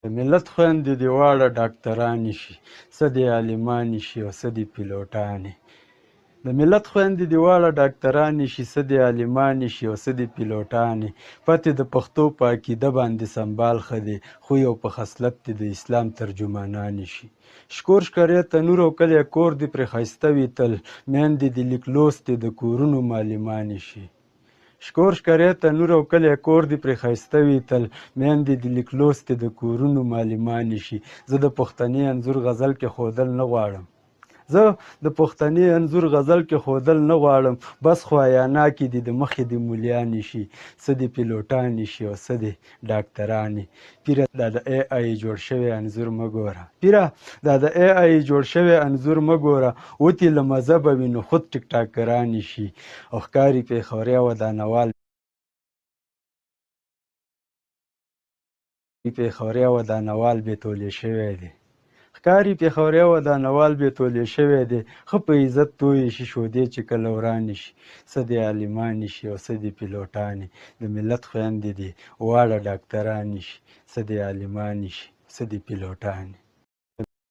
د ملت خویندې دې واړه ډاکټرانې شي، څه دې عالمانې شي او څه دې پیلوټانې. د ملت خویندې دې واړه ډاکټرانې شي، څه دې عالمانې شي او څه دې پیلوټانې. پتې د پښتو په عقیده باندې سنبال ښه دی، خو یو په خصلت دې د اسلام ترجمانانې شي. شکور شکرې تنور او کلی کور دې پرې ښایسته وي تل، میندې دې لیک لوستې د کورونو معلمانې شي. شکور شکرې تنور او کلی کور دې پرې ښایسته وي تل، میندې دې لیک لوستې د کورونو معلمانې شي. زه د پښتني انځور غزل کې ښودل نه غواړم، زه د پښتني انځور غزل کې ښودل نه غواړم، بس خوایانا کې دې د مخې دې مولیانې شي، څه دې پیلوټانې شي او څه دې ډاکټرانې. پیره دا د ای آی جوړ شوی انځور مه ګوره، پیره دا د ای آی جوړ شوی انځور مه ګوره، وتې له مذهبه وي نو خود ټیک ټاکرانې شي. او ښکاري پېښوریا ودانوال پېښوریا ودانوال بې تولې شوی دی، ښکاري پېښوریا ودانوال بې تولې شوی دی، ښه په عزت تویې شي شودې چې کله ورانې شي، څه دې عالمانې شي او څه دې پیلوټانې. د ملت خویندې دې واړه ډاکټرانې شي، څه دې عالمانې شي څه دې پیلوټانې.